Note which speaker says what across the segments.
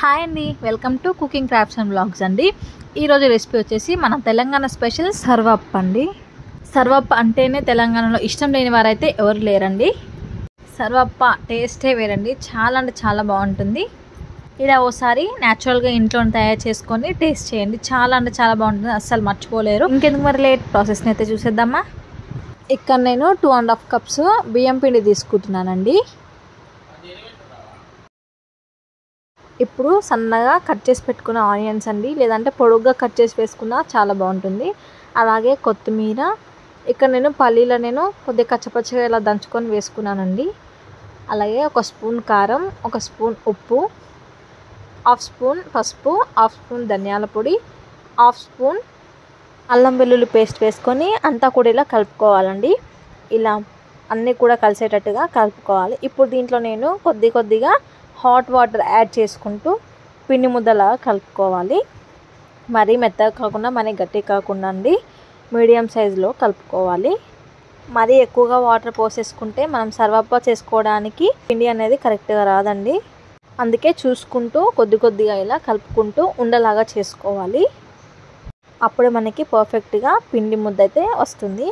Speaker 1: Hi అండి, welcome to cooking crafts and blogs అండి. ఈరోజు రెసిపీ వచ్చేసి మన తెలంగాణ స్పెషల్ సర్వప్ప అండి. సర్వప్ప అంటేనే తెలంగాణలో ఇష్టం లేని వారైతే ఎవరు లేరండి. సర్వప్ప టేస్టే వేరండి, చాలా అంటే చాలా బాగుంటుంది. ఇలా ఓసారి న్యాచురల్గా ఇంట్లో తయారు చేసుకొని టేస్ట్ చేయండి, చాలా అంటే చాలా బాగుంటుంది, అస్సలు మర్చిపోలేరు. ఇంకెందుకు మరి లేట్, ప్రాసెస్ని అయితే చూసేద్దామా. ఇక్కడ నేను 2.5 కప్స్ బియ్యం పిండి తీసుకుంటున్నానండి. ఇప్పుడు సన్నగా కట్ చేసి పెట్టుకున్న ఆనియన్స్ అండి, లేదంటే పొడుగ్గా కట్ చేసి వేసుకున్నా చాలా బాగుంటుంది. అలాగే కొత్తిమీర, ఇక్కడ నేను పల్లీలు కొద్దిగా కచ్చపచ్చగా ఇలా దంచుకొని వేసుకున్నానండి. అలాగే 1 స్పూన్ కారం, 1 స్పూన్ ఉప్పు, 1/2 స్పూన్ పసుపు, 1/2 స్పూన్ ధనియాల పొడి, 1/2 స్పూన్ అల్లం వెల్లుల్లి పేస్ట్ వేసుకొని అంతా కూడా ఇలా కలుపుకోవాలండి. ఇలా అన్నీ కూడా కలిసేటట్టుగా కలుపుకోవాలి. ఇప్పుడు దీంట్లో నేను కొద్దిగా హాట్ వాటర్ యాడ్ చేసుకుంటూ పిండి ముద్దలా కలుపుకోవాలి. మరీ మెత్తగా కాకుండా మరీ గట్టి కాకుండా అండి, మీడియం సైజులో కలుపుకోవాలి. మరీ ఎక్కువగా వాటర్ పోసేసుకుంటే మనం సర్వప్ప చేసుకోవడానికి పిండి అనేది కరెక్ట్గా రాదండి. అందుకే చూసుకుంటూ కొద్దిగా ఇలా కలుపుకుంటూ ఉండలాగా చేసుకోవాలి. అప్పుడే మనకి పర్ఫెక్ట్గా పిండి ముద్ద అయితే వస్తుంది.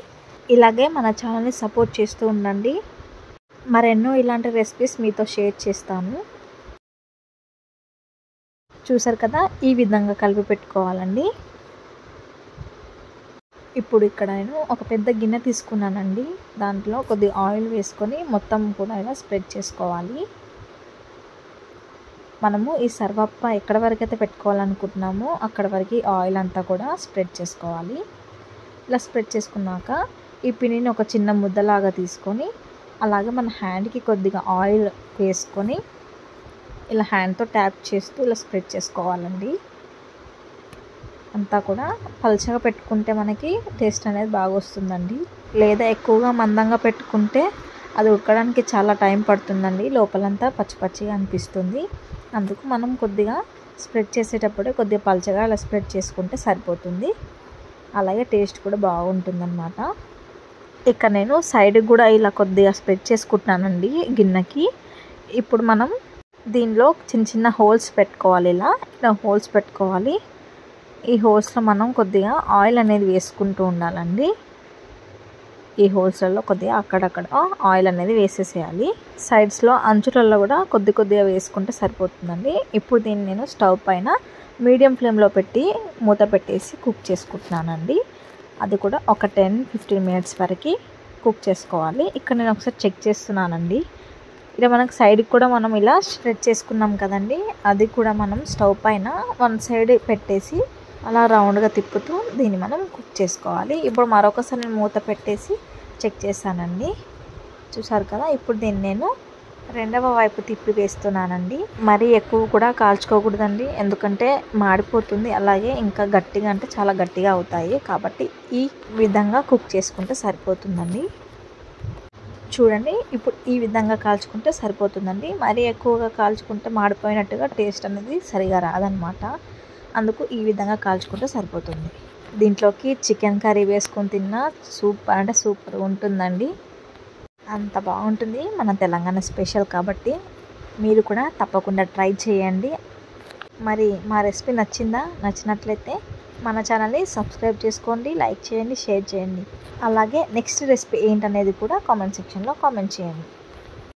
Speaker 1: ఇలాగే మన ఛానల్ని సపోర్ట్ చేస్తూ ఉండండి. మరెన్నో ఇలాంటి రెసిపీస్ మీతో షేర్ చేస్తాను. చూసారు కదా, ఈ విధంగా కలిపి పెట్టుకోవాలండి. ఇప్పుడు ఇక్కడ నేను ఒక పెద్ద గిన్నె తీసుకున్నానండి. దాంట్లో కొద్దిగా ఆయిల్ వేసుకొని మొత్తం కూడా ఇలా స్ప్రెడ్ చేసుకోవాలి. మనము ఈ సర్వప్ప ఎక్కడ వరకు అయితే పెట్టుకోవాలనుకుంటున్నామో అక్కడ వరకు ఆయిల్ అంతా కూడా స్ప్రెడ్ చేసుకోవాలి. ఇలా స్ప్రెడ్ చేసుకున్నాక ఈ పిండిని ఒక చిన్న ముద్దలాగా తీసుకొని అలాగే మన హ్యాండ్కి కొద్దిగా ఆయిల్ వేసుకొని ఇలా హ్యాండ్తో ట్యాప్ చేస్తూ ఇలా స్ప్రెడ్ చేసుకోవాలండి. అంతా కూడా పల్చగా పెట్టుకుంటే మనకి టేస్ట్ అనేది బాగా వస్తుందండి. లేదా ఎక్కువగా మందంగా పెట్టుకుంటే అది ఉడకడానికి చాలా టైం పడుతుందండి, లోపలంతా పచ్చిగా అనిపిస్తుంది. అందుకు మనం కొద్దిగా స్ప్రెడ్ చేసేటప్పుడే కొద్దిగా పల్చగా ఇలా స్ప్రెడ్ చేసుకుంటే సరిపోతుంది. అలాగే టేస్ట్ కూడా బాగుంటుందన్నమాట. ఇక్కడ నేను సైడ్కి కూడా ఇలా కొద్దిగా స్ప్రెడ్ చేసుకుంటున్నానండి గిన్నెకి. ఇప్పుడు మనం దీనిలో చిన్న హోల్స్ పెట్టుకోవాలి. ఇలా హోల్స్ పెట్టుకోవాలి. ఈ హోల్స్లో మనం కొద్దిగా ఆయిల్ అనేది వేసుకుంటూ ఉండాలండి. ఈ హోల్స్లలో కొద్దిగా అక్కడక్కడ ఆయిల్ అనేది వేసేసేయాలి. సైడ్స్లో అంచులలో కూడా కొద్దిగా వేసుకుంటే సరిపోతుందండి. ఇప్పుడు దీన్ని నేను స్టవ్ పైన మీడియం ఫ్లేమ్లో పెట్టి మూత పెట్టేసి కుక్ చేసుకుంటున్నానండి. అది కూడా ఒక 10-15 మినిట్స్ వరకు కుక్ చేసుకోవాలి. ఇక్కడ నేను ఒకసారి చెక్ చేస్తున్నానండి. ఇలా మనకు సైడ్కి కూడా మనం ఇలా స్ప్రెడ్ చేసుకున్నాం కదండి, అది కూడా మనం స్టవ్ పైన 1 సైడ్ పెట్టేసి అలా రౌండ్గా తిప్పుతూ దీన్ని మనం కుక్ చేసుకోవాలి. ఇప్పుడు మరొకసారి నేను మూత పెట్టేసి చెక్ చేశానండి. చూసారు కదా, ఇప్పుడు దీన్ని నేను రెండవ వైపు తిప్పి వేస్తున్నానండి. మరీ ఎక్కువ కూడా కాల్చుకోకూడదండి, ఎందుకంటే మాడిపోతుంది. అలాగే ఇంకా గట్టిగా అంటే చాలా గట్టిగా అవుతాయి. కాబట్టి ఈ విధంగా కుక్ చేసుకుంటే సరిపోతుందండి. చూడండి, ఇప్పుడు ఈ విధంగా కాల్చుకుంటే సరిపోతుందండి. మరీ ఎక్కువగా కాల్చుకుంటే మాడిపోయినట్టుగా టేస్ట్ అనేది సరిగా రాదనమాట. అందుకు ఈ విధంగా కాల్చుకుంటే సరిపోతుంది. దీంట్లోకి చికెన్ కర్రీ వేసుకొని తిన్నా సూపర్ ఉంటుందండి. అంత బాగుంటుంది, మన తెలంగాణ స్పెషల్ కాబట్టి మీరు కూడా తప్పకుండా ట్రై చేయండి. మరి మా రెసిపీ నచ్చినట్లయితే మన ఛానల్ని సబ్స్క్రైబ్ చేసుకోండి, లైక్ చేయండి, షేర్ చేయండి. అలాగే నెక్స్ట్ రెసిపీ ఏంటనేది కూడా కామెంట్ సెక్షన్లో కామెంట్ చేయండి.